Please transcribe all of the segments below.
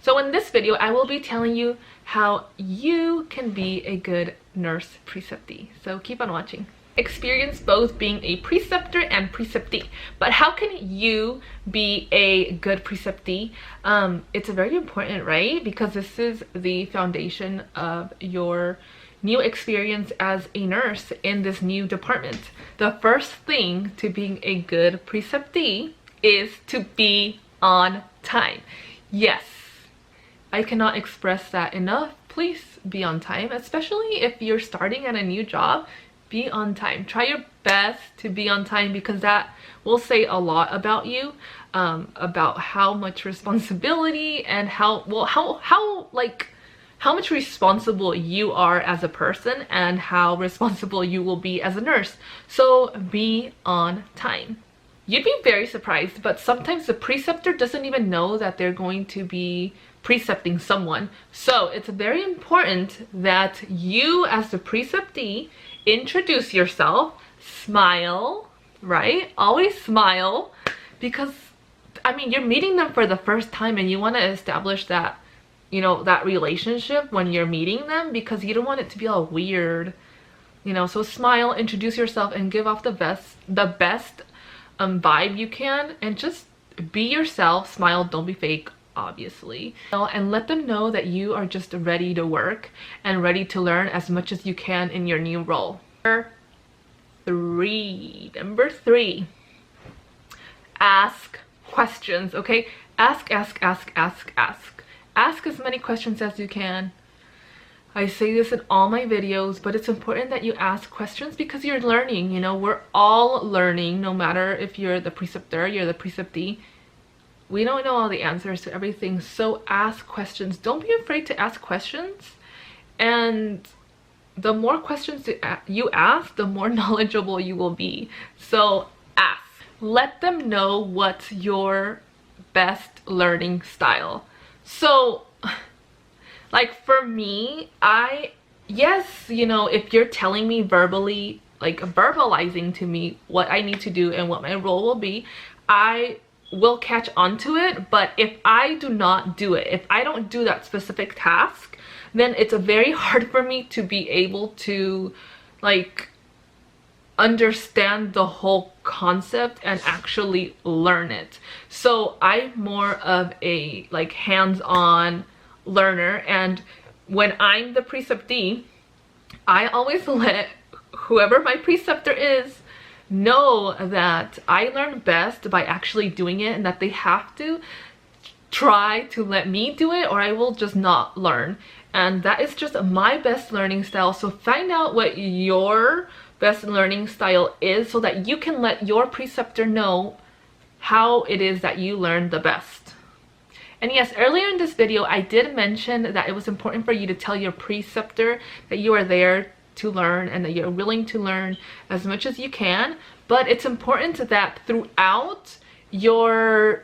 So in this video, I will be telling you how you can be a good nurse preceptee. So keep on watching. Experience both being a preceptor and preceptee, but how can you be a good preceptee? It's very important, right? Because this is the foundation of your new experience as a nurse in this new department. The first thing to being a good preceptee is to be on time. Yes, I cannot express that enough. Please be on time, especially if you're starting at a new job. Be on time. Try your best to be on time, because that will say a lot about you, about how much responsibility and how much responsible you are as a person and how responsible you will be as a nurse. So be on time. You'd be very surprised, but sometimes the preceptor doesn't even know that they're going to be precepting someone. So it's very important that you as the preceptee introduce yourself, smile, right? Always smile, because I mean, you're meeting them for the first time and you want to establish that, you know, that relationship when you're meeting them, because you don't want it to be all weird, you know. So smile, introduce yourself, and give off the best vibe you can, and just be yourself. Smile, don't be fake, obviously, and let them know that you are just ready to work and ready to learn as much as you can in your new role. Number three, ask questions. Okay, ask as many questions as you can. I say this in all my videos, but it's important that you ask questions because you're learning. You know, we're all learning, no matter if you're the preceptor, you're the preceptee. We don't know all the answers to everything, so ask questions. Don't be afraid to ask questions, and the more questions you ask, the more knowledgeable you will be. So ask. Let them know what's your best learning style. So like for me, yes, you know, if you're telling me verbally, like verbalizing to me what I need to do and what my role will be, I will catch on to it. But if I do not do it, if I don't do that specific task, then it's very hard for me to be able to like understand the whole concept and actually learn it. So I'm more of a like hands-on learner, and when I'm the preceptee, I always let whoever my preceptor is know that I learn best by actually doing it, and that they have to try to let me do it or I will just not learn. And that is just my best learning style. So find out what your best learning style is so that you can let your preceptor know how it is that you learn the best. And yes, earlier in this video, I did mention that it was important for you to tell your preceptor that you are there to learn and that you're willing to learn as much as you can. But it's important that throughout your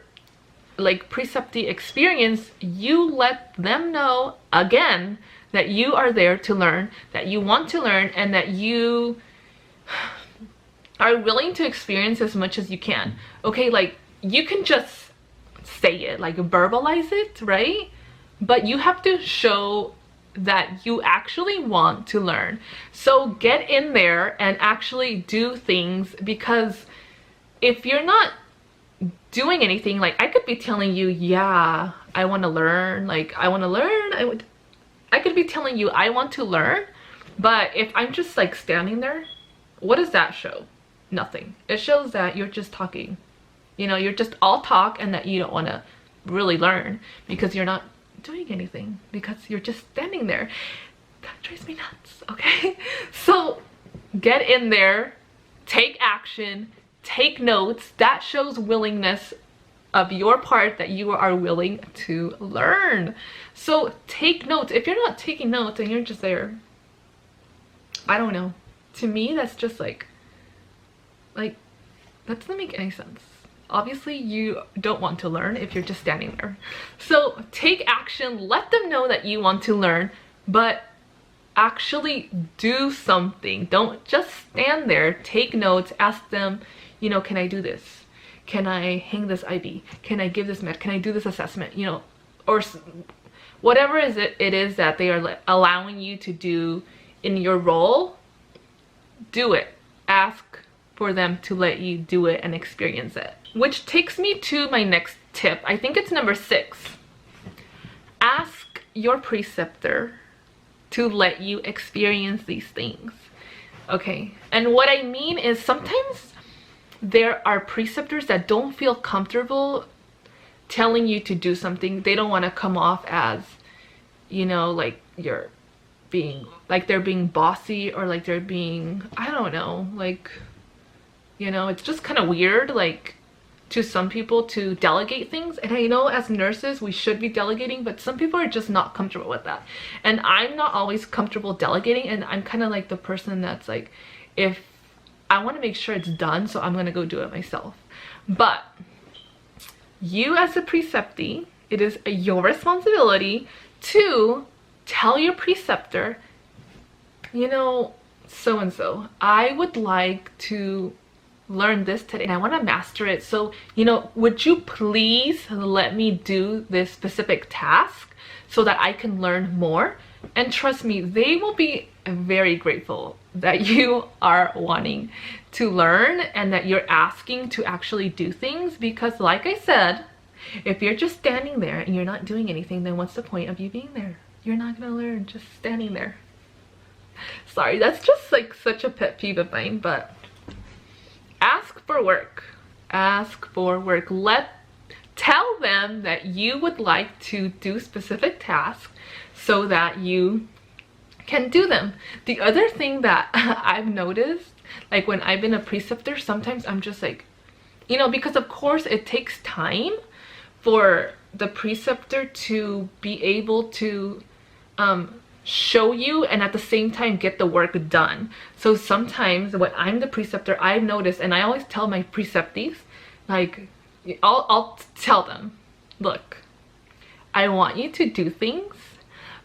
like preceptee experience, you let them know again that you are there to learn, that you want to learn, and that you are willing to experience as much as you can. Okay, like you can just say it, like verbalize it, right? But you have to show that you actually want to learn. So get in there and actually do things, because if you're not doing anything, like I could be telling you, yeah, I want to learn, like I want to learn, I could be telling you I want to learn, but if I'm just like standing there, what does that show? Nothing. It shows that you're just talking. You know, you're just all talk, and that you don't want to really learn because you're not doing anything, because you're just standing there. That drives me nuts, okay? So get in there, take action, take notes. That shows willingness of your part, that you are willing to learn. So take notes. If you're not taking notes and you're just there, I don't know. To me, that's just like that doesn't make any sense. Obviously, you don't want to learn if you're just standing there. So take action, let them know that you want to learn, but actually do something. Don't just stand there. Take notes, ask them, you know, can I do this? Can I hang this IV? Can I give this med? Can I do this assessment? You know, or whatever it is that they are allowing you to do in your role, do it. Ask for them to let you do it and experience it. Which takes me to my next tip. I think it's number 6. Ask your preceptor to let you experience these things. Okay, and what I mean is sometimes there are preceptors that don't feel comfortable telling you to do something. They don't want to come off as, you know, like you're being, like they're being bossy, or like they're being, I don't know, like, you know, it's just kind of weird, like, to some people to delegate things. And I know as nurses we should be delegating, but some people are just not comfortable with that, and I'm not always comfortable delegating. And I'm kind of like the person that's like, if I want to make sure it's done, so I'm gonna go do it myself. But you as a preceptee, it is your responsibility to tell your preceptor, you know, so and so, I would like to learn this today and I want to master it, so, you know, would you please let me do this specific task so that I can learn more? And trust me, they will be very grateful that you are wanting to learn and that you're asking to actually do things, because like I said, if you're just standing there and you're not doing anything, then what's the point of you being there? You're not gonna learn just standing there. Sorry, that's just like such a pet peeve of mine. But ask for work. Ask for work. Tell them that you would like to do specific tasks so that you can do them. The other thing that I've noticed, like when I've been a preceptor, sometimes I'm just like, you know, because of course it takes time for the preceptor to be able to show you and at the same time get the work done. So sometimes when I'm the preceptor, I've noticed, and I always tell my preceptees, like, I'll tell them, look, I want you to do things,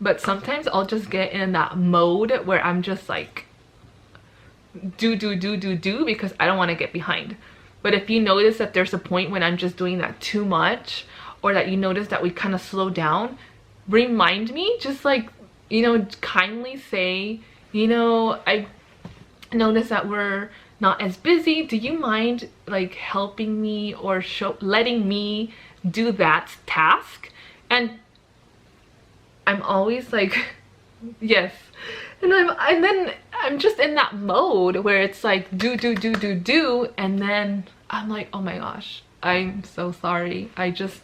but sometimes I'll just get in that mode where I'm just like, do because I don't want to get behind. But if you notice that there's a point when I'm just doing that too much, or that you notice that we kind of slow down, remind me, just like, you know, kindly say, you know, I notice that we're not as busy. Do you mind like helping me or letting me do that task? And I'm always like, yes. And then I'm just in that mode where it's like do, and then I'm like, oh my gosh, I'm so sorry. I just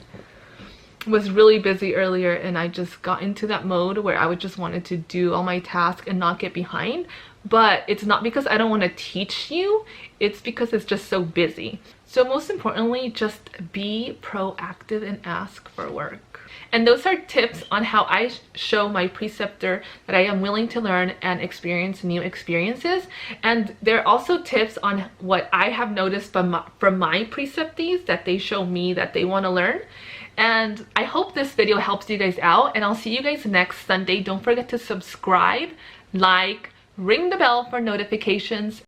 was really busy earlier and I just got into that mode where I would just wanted to do all my tasks and not get behind. But it's not because I don't want to teach you, it's because it's just so busy. So most importantly, just be proactive and ask for work. And those are tips on how I show my preceptor that I am willing to learn and experience new experiences. And there are also tips on what I have noticed from my preceptees that they show me that they want to learn. And I hope this video helps you guys out, and I'll see you guys next Sunday. Don't forget to subscribe, like, ring the bell for notifications.